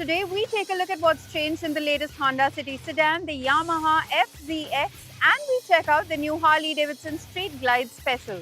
today we take a look at what's changed in the latest Honda City sedan, the Yamaha FZ-X, and we check out the new Harley-Davidson Street Glide Special.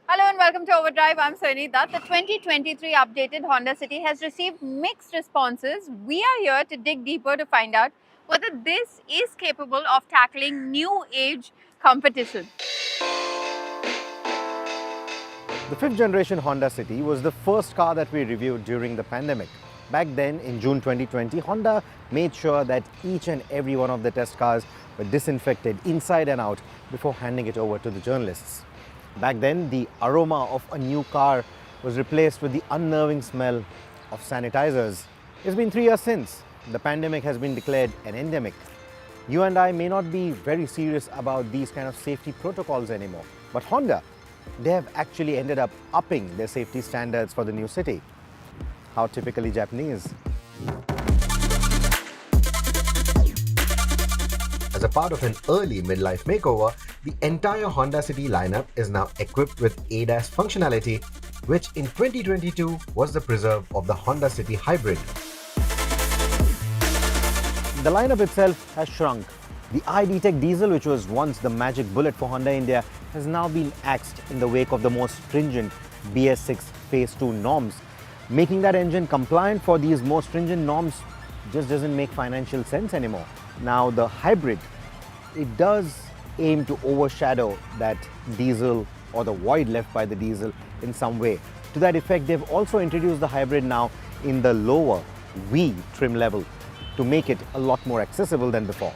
Hello and welcome to Overdrive. I'm Soini Dutt. The 2023 updated Honda City has received mixed responses. We are here to dig deeper to find out whether this is capable of tackling new age competition. The 5th generation Honda City was the first car that we reviewed during the pandemic. Back then, in June 2020, Honda made sure that each and every one of the test cars were disinfected inside and out before handing it over to the journalists. Back then, the aroma of a new car was replaced with the unnerving smell of sanitizers. It's been 3 years since. The pandemic has been declared an endemic. You and I may not be very serious about these kind of safety protocols anymore, but Honda, they have actually ended up upping their safety standards for the new city. How typically Japanese. As a part of an early midlife makeover, the entire Honda City lineup is now equipped with ADAS functionality, which in 2022 was the preserve of the Honda City Hybrid. The lineup itself has shrunk. The iD-Tech diesel, which was once the magic bullet for Honda India, has now been axed in the wake of the more stringent BS6 Phase 2 norms. Making that engine compliant for these more stringent norms just doesn't make financial sense anymore. Now the hybrid, it does aim to overshadow that diesel or the void left by the diesel in some way. To that effect, they've also introduced the hybrid now in the lower V trim level to make it a lot more accessible than before.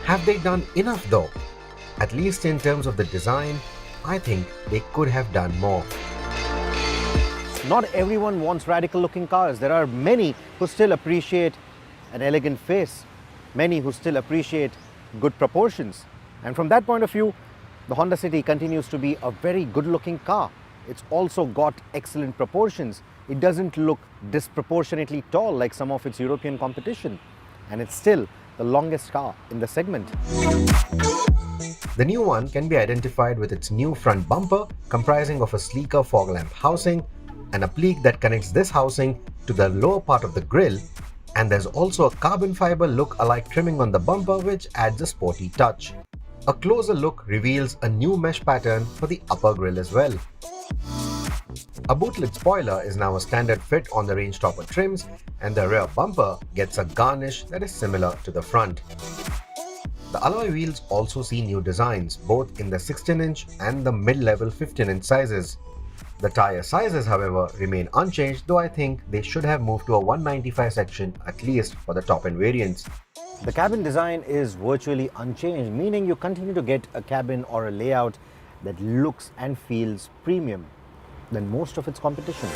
Have they done enough though? At least in terms of the design, I think they could have done more. Not everyone wants radical looking cars. There are many who still appreciate an elegant face, many who still appreciate good proportions. And from that point of view, the Honda City continues to be a very good looking car. It's also got excellent proportions. It doesn't look disproportionately tall like some of its European competition. And it's still the longest car in the segment. The new one can be identified with its new front bumper comprising of a sleeker fog lamp housing and a pleat that connects this housing to the lower part of the grille, and there's also a carbon fiber look-alike trimming on the bumper which adds a sporty touch. A closer look reveals a new mesh pattern for the upper grille as well. A boot-lid spoiler is now a standard fit on the range topper trims, and the rear bumper gets a garnish that is similar to the front. The alloy wheels also see new designs, both in the 16-inch and the mid-level 15-inch sizes. The tyre sizes, however, remain unchanged, though I think they should have moved to a 195 section at least for the top-end variants. The cabin design is virtually unchanged, meaning you continue to get a cabin or a layout that looks and feels premium than most of its competition.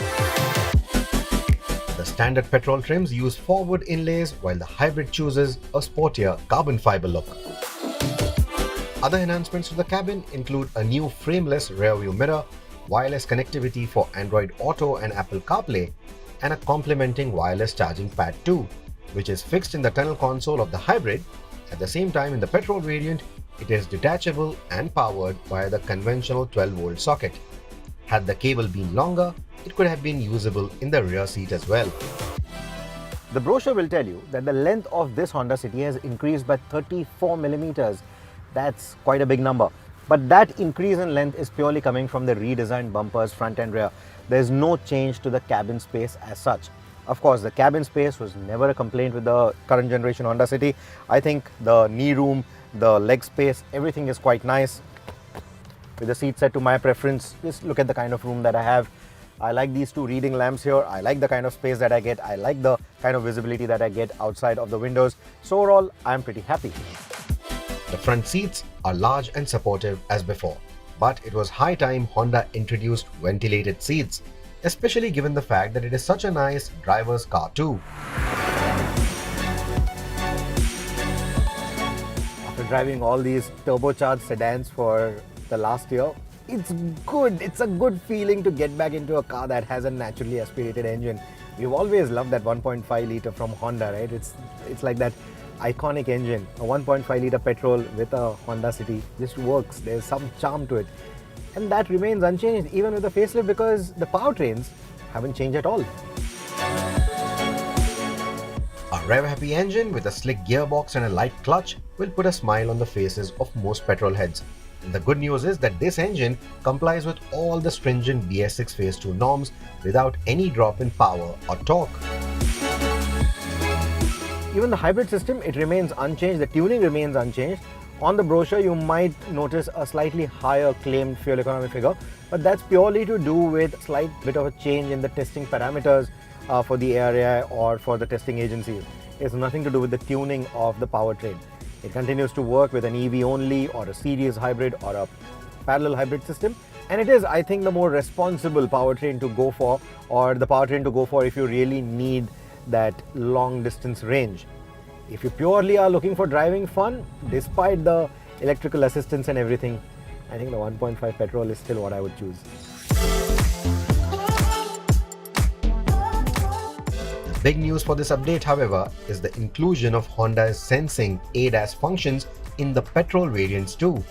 The standard petrol trims use forward inlays, while the hybrid chooses a sportier carbon fiber look. Other enhancements to the cabin include a new frameless rear-view mirror, wireless connectivity for Android Auto and Apple CarPlay, and a complementing wireless charging pad too, which is fixed in the tunnel console of the hybrid. At the same time, in the petrol variant, it is detachable and powered via the conventional 12-volt socket. Had the cable been longer, it could have been usable in the rear seat as well. The brochure will tell you that the length of this Honda City has increased by 34 millimeters. That's quite a big number. But that increase in length is purely coming from the redesigned bumpers front and rear. There's no change to the cabin space as such. Of course, the cabin space was never a complaint with the current generation Honda City. I think the knee room, the leg space, everything is quite nice. With the seat set to my preference, just look at the kind of room that I have. I like these two reading lamps here. I like the kind of space that I get. I like the kind of visibility that I get outside of the windows. So overall, I'm pretty happy. The front seats are large and supportive as before, but it was high time Honda introduced ventilated seats, especially given the fact that it is such a nice driver's car too. After driving all these turbocharged sedans for the last year, it's good. It's a good feeling to get back into a car that has a naturally aspirated engine. We've always loved that 1.5 litre from Honda, right? It's like that iconic engine. A 1.5 litre petrol with a Honda City just works. There's some charm to it. And that remains unchanged even with the facelift because the powertrains haven't changed at all. rev-happy engine with a slick gearbox and a light clutch will put a smile on the faces of most petrol heads. And the good news is that this engine complies with all the stringent BS6 Phase 2 norms without any drop in power or torque. Even the hybrid system, it remains unchanged, the tuning remains unchanged. On the brochure, you might notice a slightly higher claimed fuel economy figure, but that's purely to do with a slight bit of a change in the testing parameters for the area or for the testing agencies. It's nothing to do with the tuning of the powertrain. It continues to work with an EV only or a series hybrid or a parallel hybrid system. And it is, I think, the more responsible powertrain to go for, or the powertrain to go for if you really need that long distance range. If you purely are looking for driving fun, despite the electrical assistance and everything, I think the 1.5 petrol is still what I would choose. The big news for this update, however, is the inclusion of Honda's sensing ADAS functions in the petrol variants too.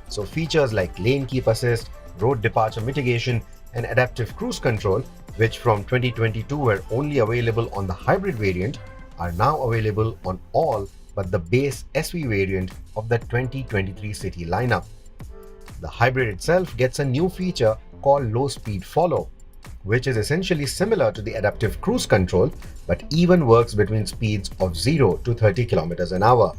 So features like lane keep assist, road departure mitigation, and adaptive cruise control, which from 2022 were only available on the hybrid variant, are now available on all but the base SV variant of the 2023 city lineup. The hybrid itself gets a new feature called low speed follow, which is essentially similar to the adaptive cruise control but even works between speeds of 0 to 30 km an hour.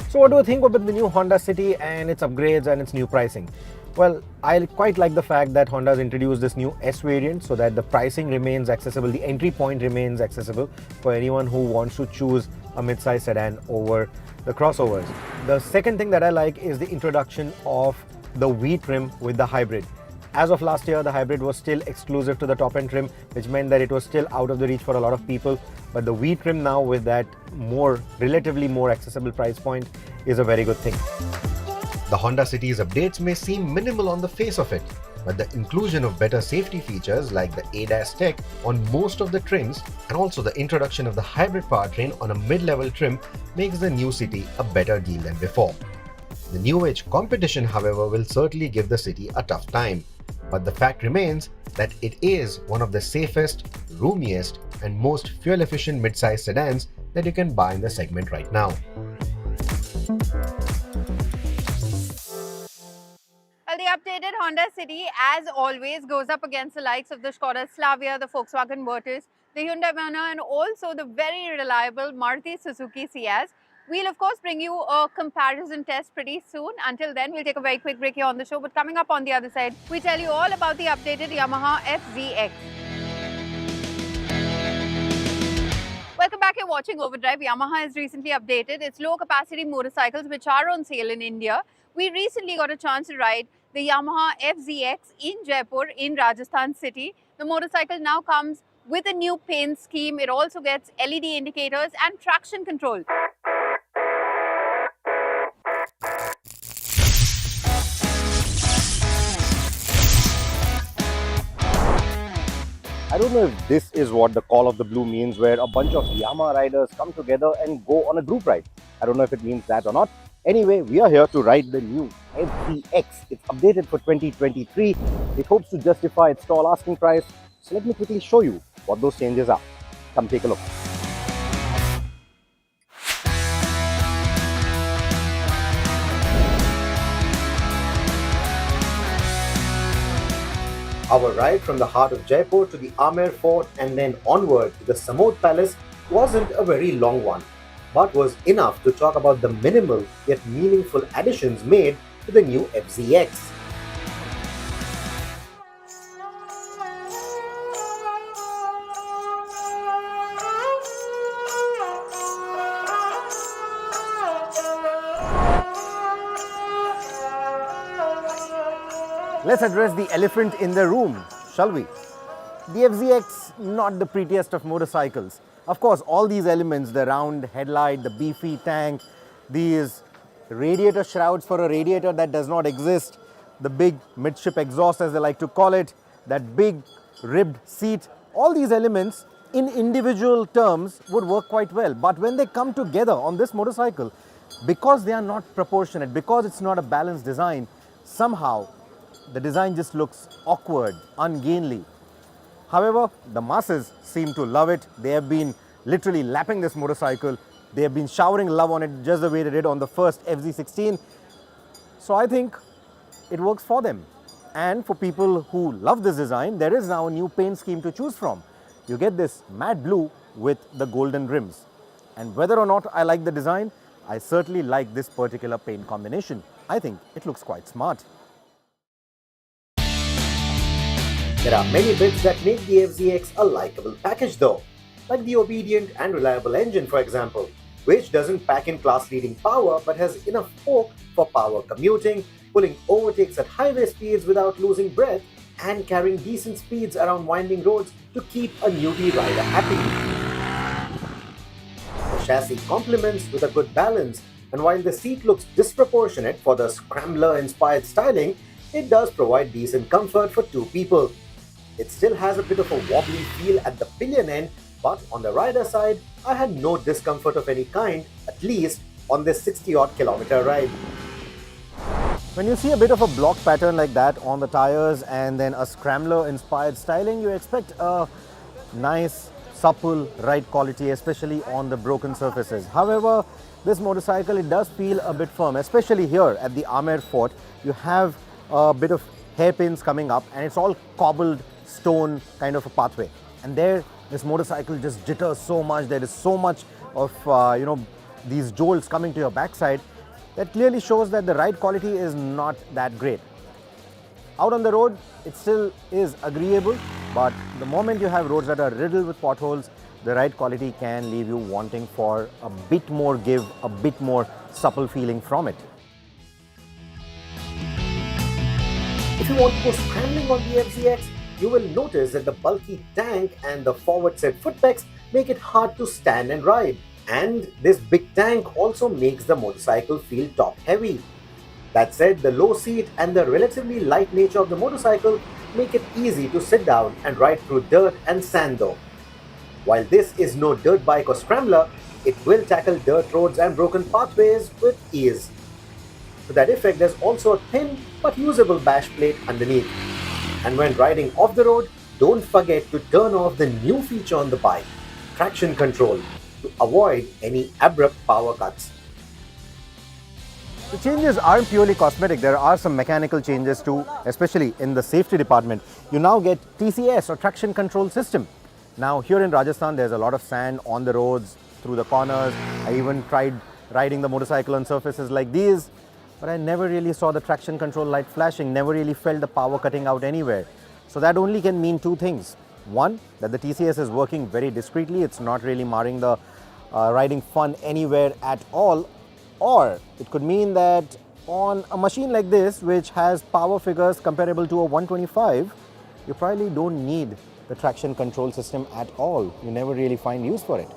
So what do you think about the new Honda City and its upgrades and its new pricing? Well, I quite like the fact that Honda has introduced this new S variant so that the pricing remains accessible, the entry point remains accessible for anyone who wants to choose a mid-size sedan over the crossovers. The second thing that I like is the introduction of the V trim with the hybrid. As of last year, the hybrid was still exclusive to the top-end trim, which meant that it was still out of the reach for a lot of people. But the V trim now with that relatively more accessible price point is a very good thing. The Honda City's updates may seem minimal on the face of it, but the inclusion of better safety features like the ADAS tech on most of the trims and also the introduction of the hybrid powertrain on a mid-level trim makes the new City a better deal than before. The new age competition, however, will certainly give the City a tough time, but the fact remains that it is one of the safest, roomiest and most fuel-efficient mid-size sedans that you can buy in the segment right now. Well, the updated Honda City, as always, goes up against the likes of the Skoda Slavia, the Volkswagen Virtus, the Hyundai Verna, and also the very reliable Maruti Suzuki Ciaz. We'll, of course, bring you a comparison test pretty soon. Until then, we'll take a very quick break here on the show. But coming up on the other side, we tell you all about the updated Yamaha FZ-X. Welcome back. You're watching Overdrive. Yamaha has recently updated its low-capacity motorcycles, which are on sale in India. We recently got a chance to ride the Yamaha FZ-X in Jaipur in Rajasthan City. The motorcycle now comes with a new paint scheme. It also gets LED indicators and traction control. I don't know if this is what the Call of the Blue means, where a bunch of Yamaha riders come together and go on a group ride. I don't know if it means that or not. Anyway, we are here to ride the new FZ-X. It's updated for 2023. It hopes to justify its tall asking price. So let me quickly show you what those changes are. Come take a look. Our ride from the heart of Jaipur to the Amer Fort and then onward to the Samod Palace wasn't a very long one, but was enough to talk about the minimal yet meaningful additions made to the new FZ-X. Let's address the elephant in the room, shall we? The FZ-X, not the prettiest of motorcycles. Of course, all these elements, the round headlight, the beefy tank, these radiator shrouds for a radiator that does not exist, the big midship exhaust as they like to call it, that big ribbed seat, all these elements in individual terms would work quite well. But when they come together on this motorcycle, because they are not proportionate, because it's not a balanced design, somehow the design just looks awkward, ungainly. However, the masses seem to love it. They have been literally lapping this motorcycle. They have been showering love on it just the way they did on the first FZ-16. So I think it works for them. And for people who love this design, there is now a new paint scheme to choose from. You get this matte blue with the golden rims. And whether or not I like the design, I certainly like this particular paint combination. I think it looks quite smart. There are many bits that make the FZ-X a likable package though, like the obedient and reliable engine for example, which doesn't pack in class-leading power but has enough torque for power commuting, pulling overtakes at highway speeds without losing breath, and carrying decent speeds around winding roads to keep a newbie rider happy. The chassis complements with a good balance, and while the seat looks disproportionate for the scrambler-inspired styling, it does provide decent comfort for two people. It still has a bit of a wobbly feel at the pillion end, but on the rider side, I had no discomfort of any kind, at least on this 60-odd kilometer ride. When you see a bit of a block pattern like that on the tires and then a scrambler-inspired styling, you expect a nice, supple ride quality, especially on the broken surfaces. However, this motorcycle, it does feel a bit firm, especially here at the Amer Fort. You have a bit of hairpins coming up and it's all cobbled stone kind of a pathway. And there, this motorcycle just jitters so much. There is so much of, these jolts coming to your backside. That clearly shows that the ride quality is not that great. Out on the road, it still is agreeable, but the moment you have roads that are riddled with potholes, the ride quality can leave you wanting for a bit more give, a bit more supple feeling from it. If you want to go scrambling on the FZ-X, you will notice that the bulky tank and the forward-set foot pegs make it hard to stand and ride. And this big tank also makes the motorcycle feel top-heavy. That said, the low seat and the relatively light nature of the motorcycle make it easy to sit down and ride through dirt and sand though. While this is no dirt bike or scrambler, it will tackle dirt roads and broken pathways with ease. To that effect, there's also a thin but usable bash plate underneath. And when riding off the road, don't forget to turn off the new feature on the bike, traction control, to avoid any abrupt power cuts. The changes aren't purely cosmetic. There are some mechanical changes too, especially in the safety department. You now get TCS or traction control system. Now here in Rajasthan, there's a lot of sand on the roads, through the corners. I even tried riding the motorcycle on surfaces like these, but I never really saw the traction control light flashing, never really felt the power cutting out anywhere. So that only can mean two things. One, that the TCS is working very discreetly. It's not really marring the riding fun anywhere at all. Or it could mean that on a machine like this, which has power figures comparable to a 125, you probably don't need the traction control system at all. You never really find use for it.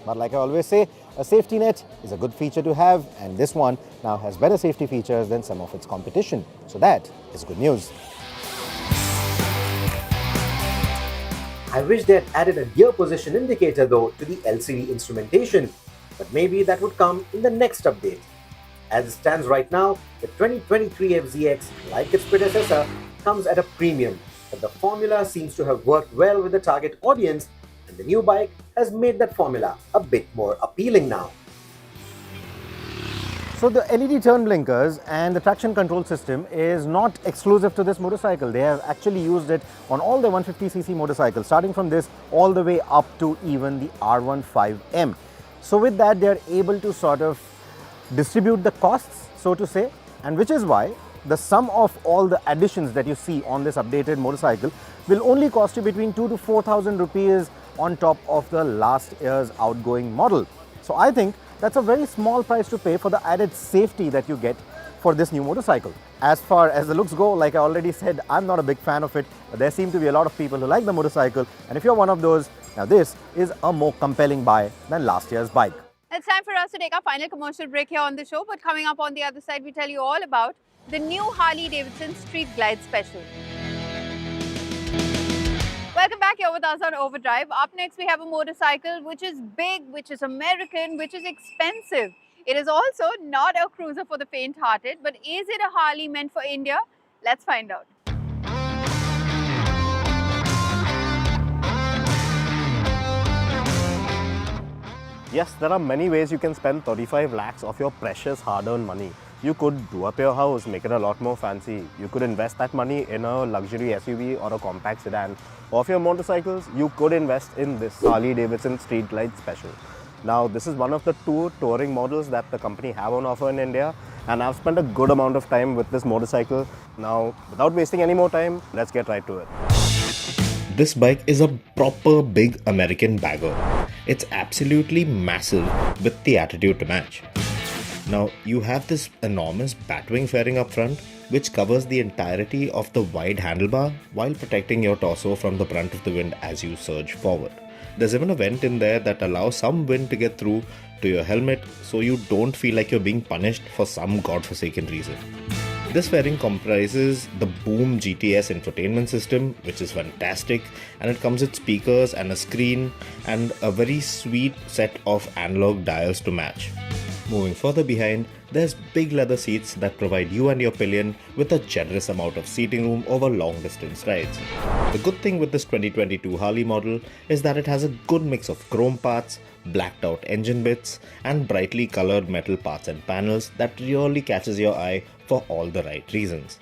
But like I always say, a safety net is a good feature to have, and this one now has better safety features than some of its competition. So that is good news. I wish they had added a gear position indicator though to the LCD instrumentation, but maybe that would come in the next update. As it stands right now, the 2023 FZ-X, like its predecessor, comes at a premium, but the formula seems to have worked well with the target audience, and the new bike has made that formula a bit more appealing now. So the LED turn blinkers and the traction control system is not exclusive to this motorcycle. They have actually used it on all the 150cc motorcycles, starting from this all the way up to even the R15M. So with that, they are able to sort of distribute the costs, so to say, and which is why the sum of all the additions that you see on this updated motorcycle will only cost you between 2,000 to 4,000 rupees on top of the last year's outgoing model. So I think that's a very small price to pay for the added safety that you get for this new motorcycle. As far as the looks go, like I already said, I'm not a big fan of it, but there seem to be a lot of people who like the motorcycle, and if you're one of those, now this is a more compelling buy than last year's bike. It's time for us to take our final commercial break here on the show, but coming up on the other side, we tell you all about the new Harley-Davidson Street Glide Special. Welcome back here with us on Overdrive. Up next, we have a motorcycle which is big, which is American, which is expensive. It is also not a cruiser for the faint-hearted, but is it a Harley meant for India? Let's find out. Yes, there are many ways you can spend 35 lakhs of your precious hard-earned money. You could do up your house, make it a lot more fancy. You could invest that money in a luxury SUV or a compact sedan. Or for your motorcycles, you could invest in this Harley-Davidson Street Glide Special. Now, this is one of the 2 touring models that the company have on offer in India, and I've spent a good amount of time with this motorcycle. Now, without wasting any more time, let's get right to it. This bike is a proper big American bagger. It's absolutely massive with the attitude to match. Now, you have this enormous batwing fairing up front, which covers the entirety of the wide handlebar while protecting your torso from the brunt of the wind as you surge forward. There's even a vent in there that allows some wind to get through to your helmet, so you don't feel like you're being punished for some godforsaken reason. This fairing comprises the Boom GTS infotainment system, which is fantastic, and it comes with speakers and a screen and a very sweet set of analog dials to match. Moving further behind, there's big leather seats that provide you and your pillion with a generous amount of seating room over long distance rides. The good thing with this 2022 Harley model is that it has a good mix of chrome parts, blacked out engine bits, and brightly colored metal parts and panels that really catches your eye for all the right reasons.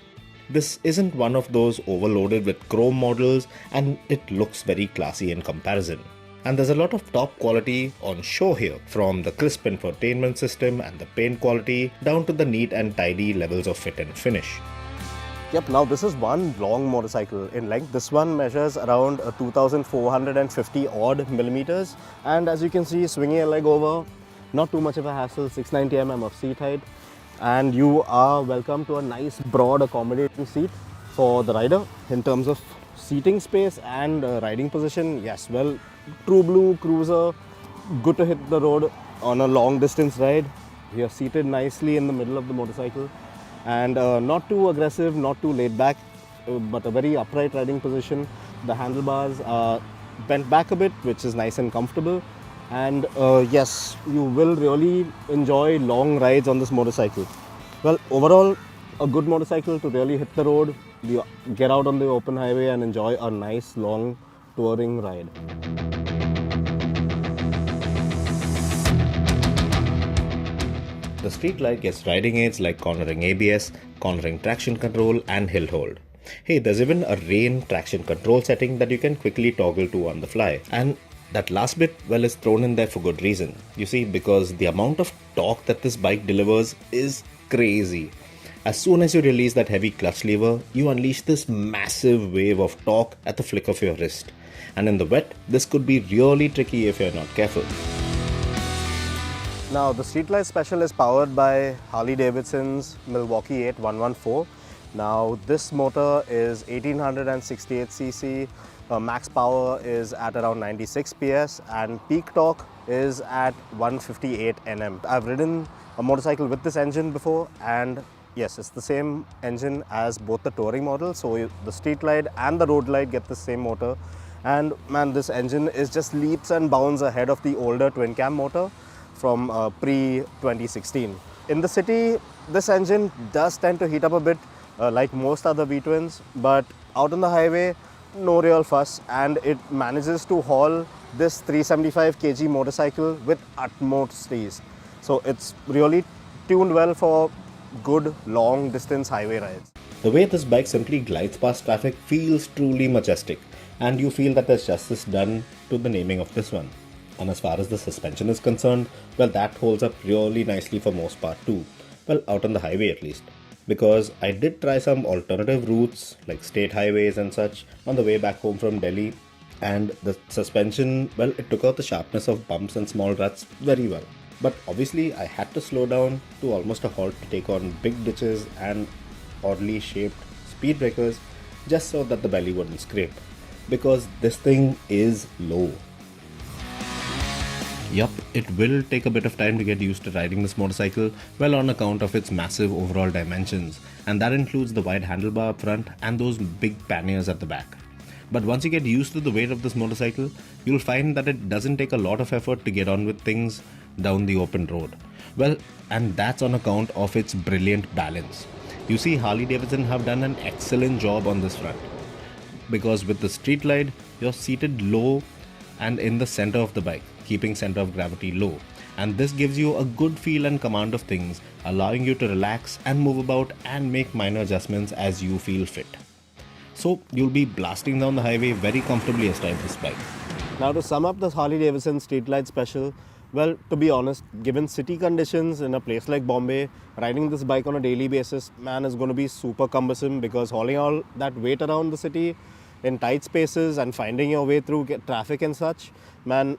This isn't one of those overloaded with chrome models, and it looks very classy in comparison. And there's a lot of top quality on show here, from the crisp infotainment system and the paint quality down to the neat and tidy levels of fit and finish. Yep, now this is one long motorcycle in length. This one measures around 2,450 odd millimeters, and as you can see, swinging a leg over, not too much of a hassle, 690 mm of seat height, and you are welcome to a nice broad accommodating seat for the rider. In terms of seating space and riding position, yes, well, true blue cruiser, good to hit the road on a long distance ride. You're seated nicely in the middle of the motorcycle, and not too aggressive, not too laid back, but a very upright riding position. The handlebars are bent back a bit, which is nice and comfortable, and yes, you will really enjoy long rides on this motorcycle. Well, overall, a good motorcycle to really hit the road, get out on the open highway and enjoy a nice long touring ride. The Street Glide gets riding aids like cornering ABS, cornering traction control, and hill hold. Hey, there's even a rain traction control setting that you can quickly toggle to on the fly. And that last bit, well, is thrown in there for good reason. You see, because the amount of torque that this bike delivers is crazy. As soon as you release that heavy clutch lever, you unleash this massive wave of torque at the flick of your wrist. And in the wet, this could be really tricky if you're not careful. Now, the Street Glide Special is powered by Harley-Davidson's Milwaukee 8114. Now, this motor is 1868cc, max power is at around 96 PS, and peak torque is at 158 Nm. I've ridden a motorcycle with this engine before, and yes, it's the same engine as both the touring models. So the Street Glide and the Road Glide get the same motor, and man, this engine is just leaps and bounds ahead of the older twin cam motor from pre-2016. In the city, this engine does tend to heat up a bit like most other V-twins, but out on the highway, no real fuss, and it manages to haul this 375 kg motorcycle with utmost ease. So it's really tuned well for good long distance highway rides. The way this bike simply glides past traffic feels truly majestic, and you feel that there's justice done to the naming of this one. And as far as the suspension is concerned, well, that holds up really nicely for most part too. Well, out on the highway at least. Because I did try some alternative routes like state highways and such on the way back home from Delhi, and the suspension, well, it took out the sharpness of bumps and small ruts very well. But obviously I had to slow down to almost a halt to take on big ditches and oddly shaped speed breakers just so that the belly wouldn't scrape. Because this thing is low. Yup, it will take a bit of time to get used to riding this motorcycle, well, on account of its massive overall dimensions, and that includes the wide handlebar up front and those big panniers at the back. But once you get used to the weight of this motorcycle, you'll find that it doesn't take a lot of effort to get on with things down the open road. Well, and that's on account of its brilliant balance. You see, Harley-Davidson have done an excellent job on this front, because with the Street Glide, you're seated low and in the center of the bike. keeping center of gravity low. And this gives you a good feel and command of things, allowing you to relax and move about and make minor adjustments as you feel fit. So you'll be blasting down the highway very comfortably astride this bike. Now to sum up this Harley-Davidson Street Glide Special, well, to be honest, given city conditions in a place like Bombay, riding this bike on a daily basis, man, is going to be super cumbersome because hauling all that weight around the city in tight spaces and finding your way through traffic and such, man,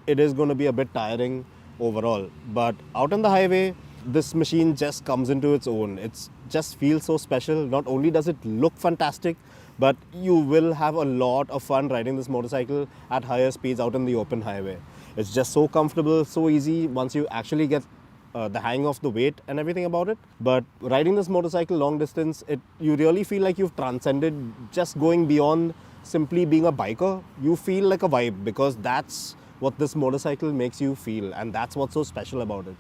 it is going to be a bit tiring overall. But out on the highway, this machine just comes into its own. It just feels so special. Not only does it look fantastic, but you will have a lot of fun riding this motorcycle at higher speeds out on the open highway. It's just so comfortable, so easy once you actually get the hang of the weight and everything about it. But riding this motorcycle long distance, you really feel like you've transcended just going beyond simply being a biker. You feel like a vibe because that's what this motorcycle makes you feel, and that's what's so special about it.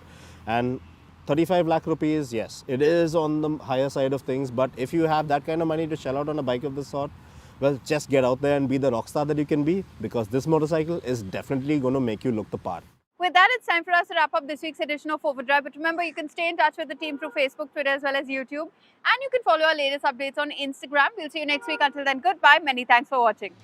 And 35 lakh rupees, yes, it is on the higher side of things, but if you have that kind of money to shell out on a bike of this sort, well, just get out there and be the rock star that you can be, because this motorcycle is definitely going to make you look the part. With that, it's time for us to wrap up this week's edition of Overdrive. But remember, you can stay in touch with the team through Facebook, Twitter, as well as YouTube. And you can follow our latest updates on Instagram. We'll see you next week. Until then, goodbye. Many thanks for watching.